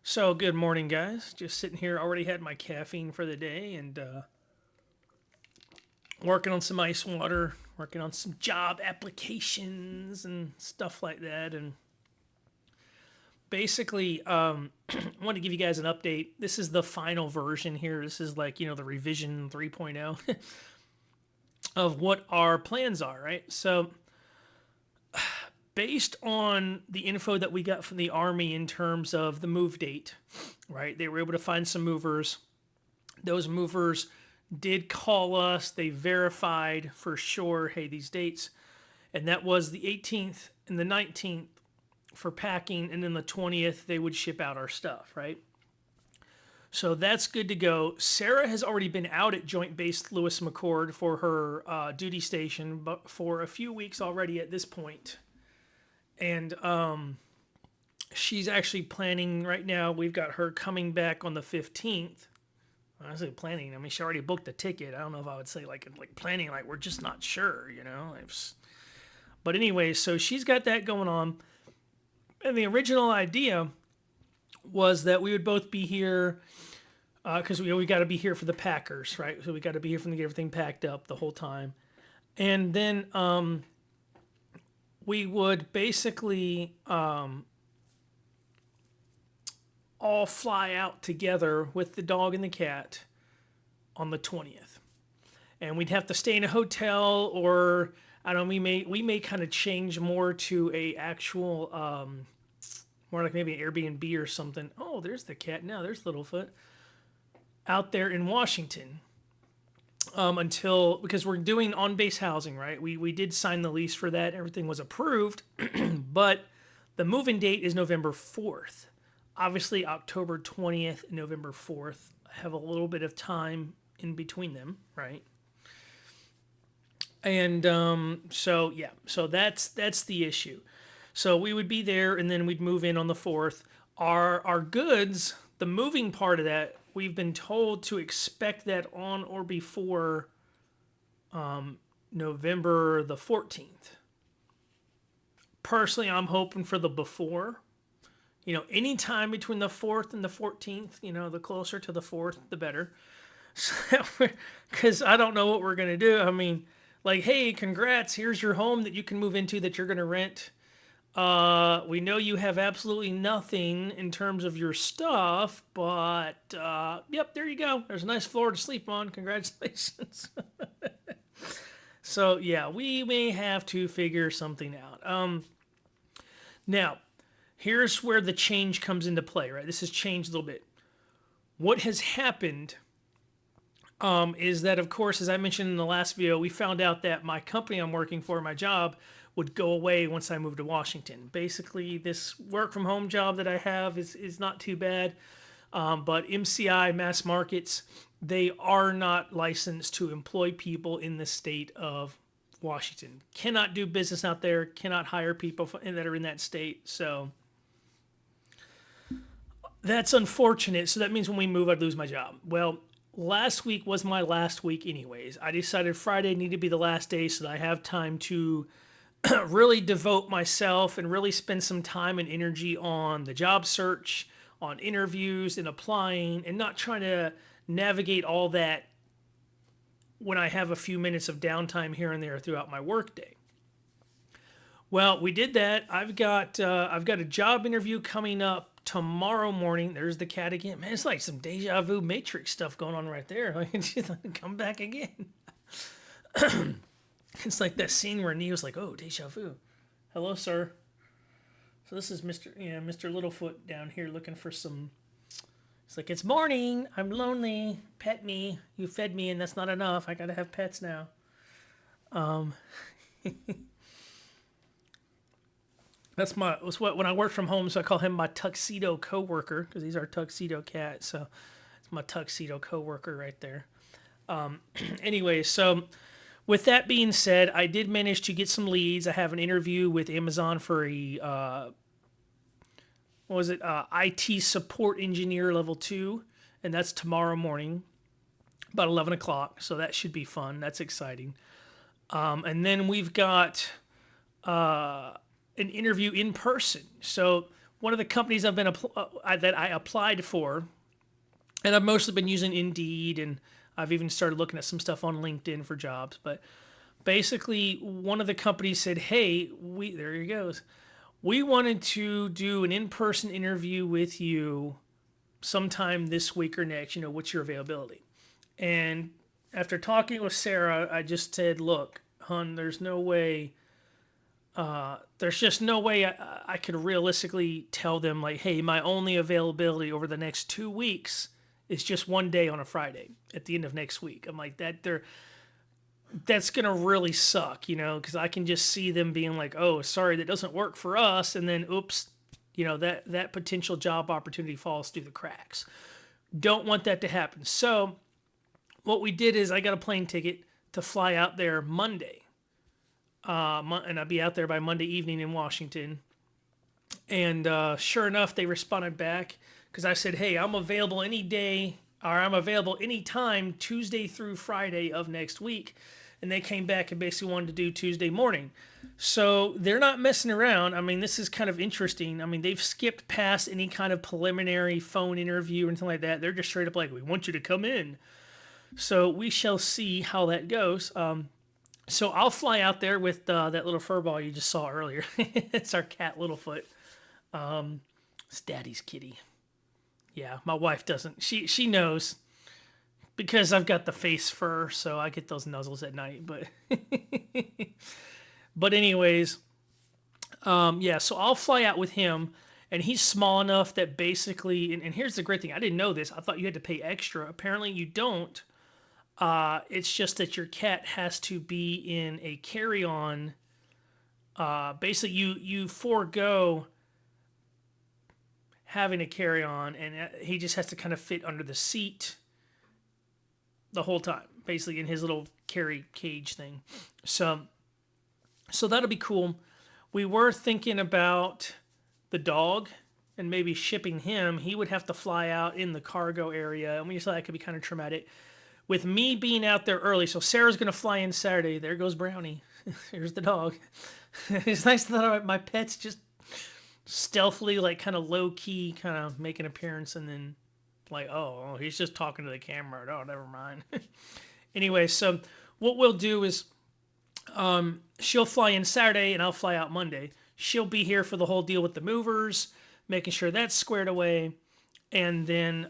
So, good morning, guys. Just sitting here, already had my caffeine for the day and working on some ice water, working on some job applications and stuff like that. And basically, I want to give you guys an update. This is the final version here. This is like, the revision 3.0 of what our plans are, right? So, based on the info that we got from the Army in terms of the move date, right, they were able to find some movers. Those movers did call us. They verified for sure, hey, these dates. And that was the 18th and the 19th for packing. And then the 20th, they would ship out our stuff, right? So that's good to go. Sarah has already been out at Joint Base Lewis McChord for her duty station, but for a few weeks already at this point. And she's actually planning right now. We've got her coming back on the 15th. I say planning. I mean, she already booked the ticket. I don't know if I would say like planning. Like we're just not sure, But anyway, so she's got that going on, and the original idea was that we would both be here because we got to be here for the Packers, right? So we got to be here for them to get everything packed up the whole time, and then we would basically all fly out together with the dog and the cat on the 20th. And we'd have to stay in a hotel, or I don't know, we may kind of change more to a actual more like maybe an Airbnb or something. Oh, there's the cat now. There's Littlefoot out there in Washington. Until because we're doing on base housing, right? We did sign the lease for that. Everything was approved, but the moving date is November 4th. Obviously, October 20th and November 4th have a little bit of time in between them, right? And so that's the issue. So we would be there, and then we'd move in on the 4th. Our goods, the moving part of that, we've been told to expect that on or before November the 14th. Personally, I'm hoping for the before. Any time between the 4th and the 14th, the closer to the 4th, the better. Because I don't know what we're going to do. I mean, like, hey, congrats, here's your home that you can move into that you're going to rent. We know you have absolutely nothing in terms of your stuff, but yep, there you go. There's a nice floor to sleep on. Congratulations. So, yeah, we may have to figure something out. Now, here's where the change comes into play, right? This has changed a little bit. What has happened is that, of course, as I mentioned in the last video, we found out that my company I'm working for, my job, would go away once I moved to Washington. Basically, this work from home job that I have is not too bad, but MCI, Mass Markets, they are not licensed to employ people in the state of Washington. Cannot do business out there, cannot hire people that are in that state. So that's unfortunate. So that means when we move, I'd lose my job. Well, last week was my last week anyways. I decided Friday needed to be the last day so that I have time to really devote myself and really spend some time and energy on the job search, on interviews and applying, and not trying to navigate all that when I have a few minutes of downtime here and there throughout my workday. Well, we did that. I've got a job interview coming up tomorrow morning. There's the cat again. Man, it's like some deja vu Matrix stuff going on right there. Come back again. It's like that scene where Neo's like, "Oh, deja vu. Hello, sir." So this is Mr. Littlefoot down here looking for some. It's like, "It's morning. I'm lonely. Pet me. You fed me, and that's not enough. I gotta have pets now." That's what when I work from home. So I call him my tuxedo coworker because he's our tuxedo cat. So it's my tuxedo coworker right there. Anyway, so with that being said, I did manage to get some leads. I have an interview with Amazon for a IT support engineer level 2, and that's tomorrow morning, about 11 o'clock. So that should be fun. That's exciting. And then we've got an interview in person. So one of the companies that I applied for, and I've mostly been using Indeed, and I've even started looking at some stuff on LinkedIn for jobs. But basically, one of the companies said, "Hey, there he goes. We wanted to do an in-person interview with you sometime this week or next. What's your availability?" And after talking with Sarah, I just said, "Look, hon, there's no way. There's just no way I could realistically tell them, like, hey, my only availability over the next 2 weeks is just one day on a Friday at the end of next week." I'm like, that's gonna really suck, because I can just see them being like, "Oh, sorry, that doesn't work for us," and then oops, that potential job opportunity falls through the cracks. Don't want that to happen. So what we did is I got a plane ticket to fly out there Monday, and I'll be out there by Monday evening in Washington. And sure enough, they responded back because I said, "Hey, I'm available any day, or I'm available anytime Tuesday through Friday of next week." And they came back and basically wanted to do Tuesday morning. So they're not messing around. I mean, this is kind of interesting. I mean, they've skipped past any kind of preliminary phone interview or anything like that. They're just straight up like, "We want you to come in." So we shall see how that goes. So I'll fly out there with that little fur ball you just saw earlier. It's our cat Littlefoot. It's Daddy's kitty. Yeah, my wife doesn't. She knows because I've got the face fur, so I get those nuzzles at night. But anyways, yeah. So I'll fly out with him, and he's small enough that basically. And here's the great thing: I didn't know this. I thought you had to pay extra. Apparently, you don't. It's just that your cat has to be in a carry-on. Basically, you forego having a carry-on, and he just has to kind of fit under the seat the whole time, basically in his little carry cage thing. So that'll be cool. We were thinking about the dog and maybe shipping him. He would have to fly out in the cargo area, and we just thought that could be kind of traumatic. With me being out there early, so Sarah's going to fly in Saturday. There goes Brownie. Here's the dog. It's nice that my pets just stealthily, like kind of low key, kind of make an appearance, and then like, oh, he's just talking to the camera. Oh, never mind. Anyway, so what we'll do is she'll fly in Saturday and I'll fly out Monday. She'll be here for the whole deal with the movers, making sure that's squared away, and then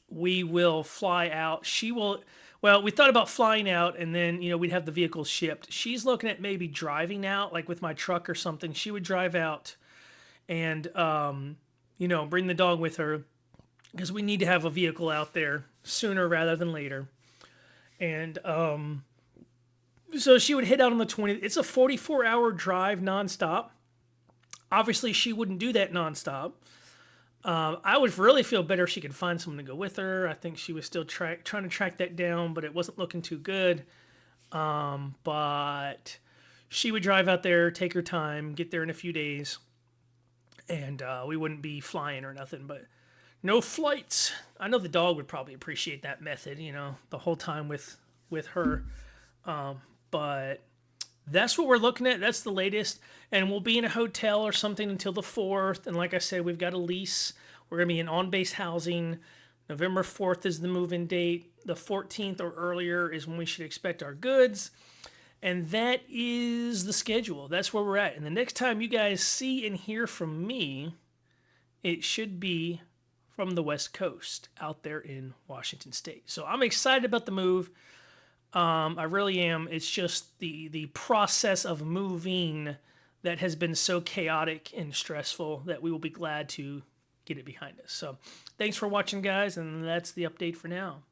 we will fly out. Well, we thought about flying out and then, we'd have the vehicles shipped. She's looking at maybe driving out, like with my truck or something. She would drive out and, bring the dog with her because we need to have a vehicle out there sooner rather than later. And so she would head out on the 20th. It's a 44-hour drive nonstop. Obviously, she wouldn't do that nonstop. I would really feel better if she could find someone to go with her. I think she was still trying to track that down, but it wasn't looking too good. But she would drive out there, take her time, get there in a few days, and we wouldn't be flying or nothing. But no flights. I know the dog would probably appreciate that method, the whole time with her. But that's what we're looking at. That's the latest. And we'll be in a hotel or something until the 4th. And like I said, we've got a lease. We're going to be in on-base housing. November 4th is the move-in date. The 14th or earlier is when we should expect our goods. And that is the schedule. That's where we're at. And the next time you guys see and hear from me, it should be from the West Coast out there in Washington State. So I'm excited about the move. I really am. It's just the process of moving that has been so chaotic and stressful that we will be glad to get it behind us. So thanks for watching, guys, and that's the update for now.